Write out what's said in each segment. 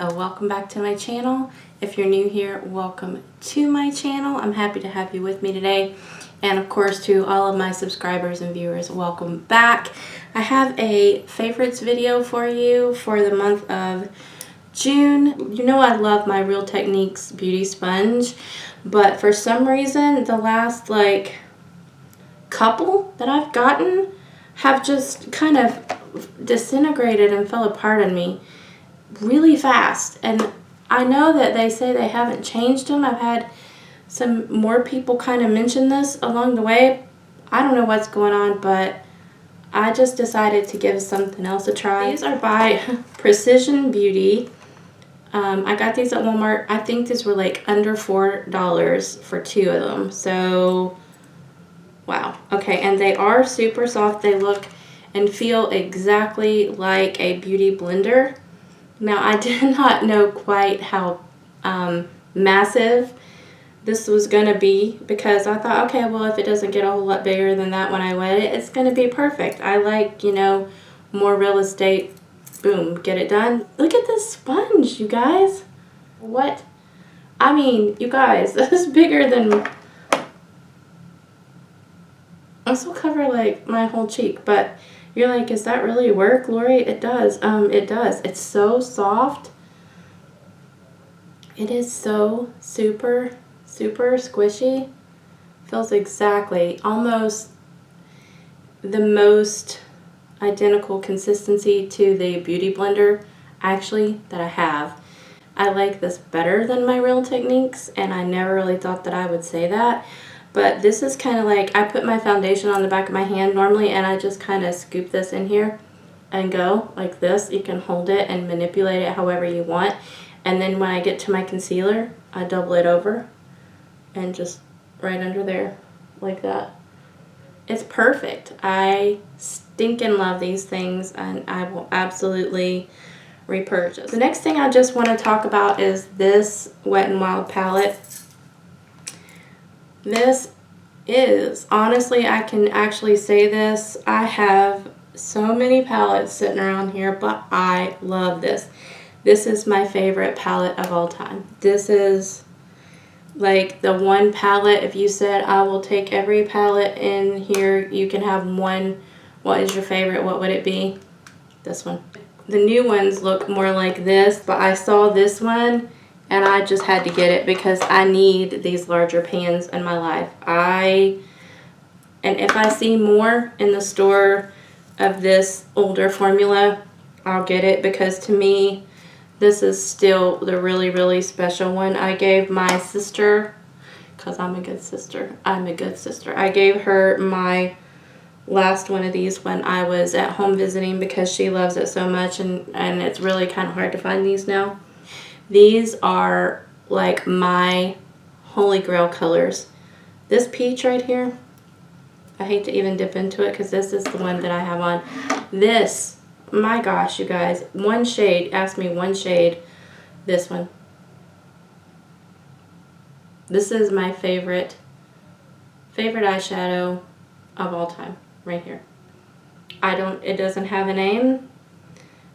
Welcome back to my channel. If you're new here, welcome to my channel. I'm happy to have you with me today. And of course, to all of my subscribers and viewers, welcome back. I have a favorites video for you for the month of June. You know I love my Real Techniques beauty sponge, but for some reason the last couple that I've gotten have just kind of disintegrated and fell apart on me really fast. And I know that they say they haven't changed them. I've had some more people kind of mention this along the way. I don't know what's going on, but I just decided to give something else a try. These are by Precision Beauty. I got these at Walmart. I think these were like under $4 for 2 of them. So, wow. Okay, and they are super soft. They look and feel exactly like a beauty blender. Now, I did not know quite how massive this was going to be, because I thought, okay, well, if it doesn't get a whole lot bigger than that when I wet it, it's going to be perfect. I like, you know, more real estate. Boom, get it done. Look at this sponge, you guys. What? I mean, you guys, this is bigger than... I'm still covered like my whole cheek, but you're like, is that really work, Lori? It does. It does. It's so soft. It is so super squishy. Feels exactly, almost the most identical consistency to the Beauty Blender, actually, that I have. I like this better than my Real Techniques, and I never really thought that I would say that. But this is kind of like, I put my foundation on the back of my hand normally, and I just kind of scoop this in here and go like this. You can hold it and manipulate it however you want. And then when I get to my concealer, I double it over and just right under there like that. It's perfect. I stinking love these things, and I will absolutely repurchase. The next thing I just want to talk about is this Wet n Wild palette. This is, honestly, I can actually say this, I have so many palettes sitting around here, but I love this. This is my favorite palette of all time. This is like the one palette, if you said I will take every palette in here, you can have one. What is your favorite? What would it be? This one. The new ones look more like this, but I saw this one and I just had to get it because I need these larger pans in my life. And if I see more in the store of this older formula, I'll get it, because to me, this is still the really special one. I gave my sister, because I'm a good sister. I'm a good sister. I gave her my last one of these when I was at home visiting because she loves it so much, and it's really kind of hard to find these now. These are like my holy grail colors. This peach right here, I hate to even dip into it because this is the one that I have on. This, my gosh, you guys, one shade, ask me one shade, this one. This is my favorite eyeshadow of all time, right here. It doesn't have a name,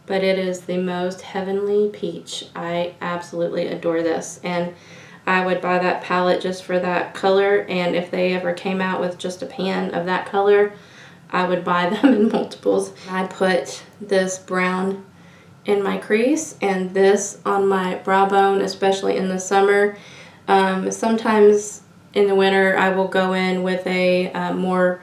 but it is the most heavenly peach. I absolutely adore this, and I would buy that palette just for that color, and if they ever came out with just a pan of that color, I would buy them in multiples. I put this brown in my crease and this on my brow bone, especially in the summer. Sometimes in the winter I will go in with a more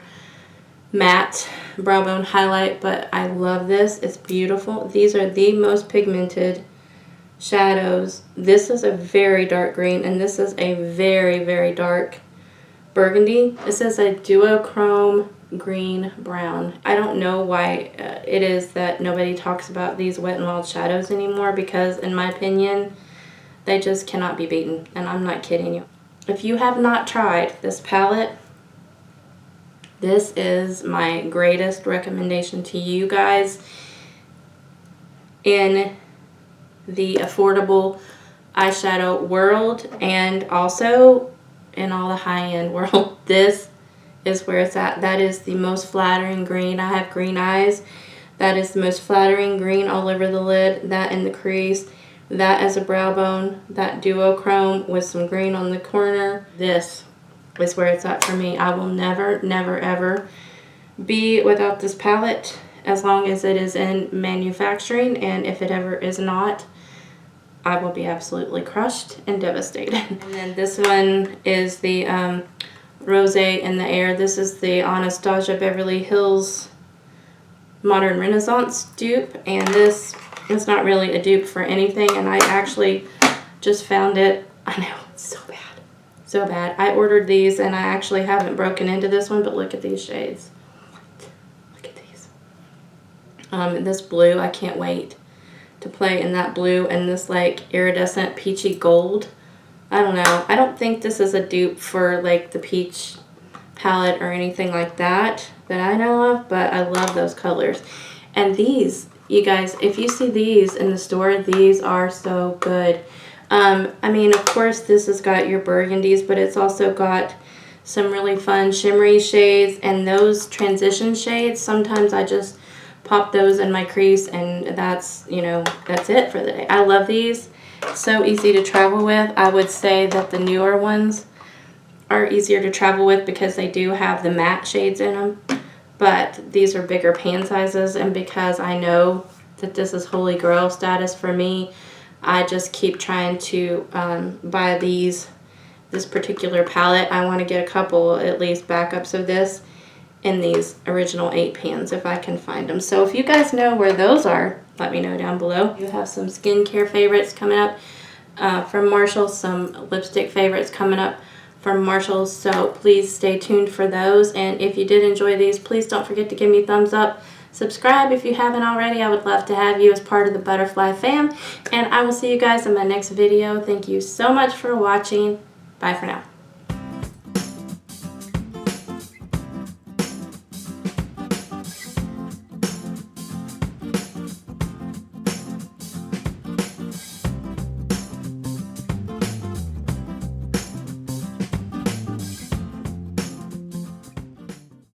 matte brow bone highlight, but I love this. It's beautiful. These are the most pigmented shadows. This is a very dark green, and this is a very dark burgundy. This is a duochrome green brown. I don't know why it is that nobody talks about these Wet n Wild shadows anymore, because in my opinion they just cannot be beaten, and I'm not kidding you. If you have not tried this palette, this is my greatest recommendation to you guys in the affordable eyeshadow world, and also in all the high-end world. This is where it's at. That is the most flattering green. I have green eyes. That is the most flattering green all over the lid. That in the crease. That as a brow bone, that duochrome with some green on the corner. This is where it's at for me. I will never, never, ever be without this palette as long as it is in manufacturing, and if it ever is not, I will be absolutely crushed and devastated. And then this one is the Rosé in the Air. This is the Anastasia Beverly Hills Modern Renaissance dupe, and this is not really a dupe for anything, and I actually just found it. I know, it's so bad. So bad. I ordered these and I actually haven't broken into this one, but look at these shades. Look at these. This blue, I can't wait to play in that blue and this like iridescent peachy gold. I don't know. I don't think this is a dupe for like the peach palette or anything like that I know of, but I love those colors. And these, you guys, if you see these in the store, these are so good. I mean, of course, this has got your burgundies, but it's also got some really fun shimmery shades, and those transition shades, sometimes I just pop those in my crease, and that's, you know, that's it for the day. I love these. So easy to travel with. I would say that the newer ones are easier to travel with because they do have the matte shades in them, but these are bigger pan sizes, and because I know that this is holy grail status for me, I just keep trying to buy this particular palette. I want to get a couple at least backups of this in these original 8 pans if I can find them. So if you guys know where those are, let me know down below. You have some skincare favorites coming up from Marshalls, some lipstick favorites coming up from Marshalls, so please stay tuned for those. And if you did enjoy these, please don't forget to give me a thumbs up. Subscribe if you haven't already. I would love to have you as part of the Butterfly fam. And I will see you guys in my next video. Thank you so much for watching. Bye for now.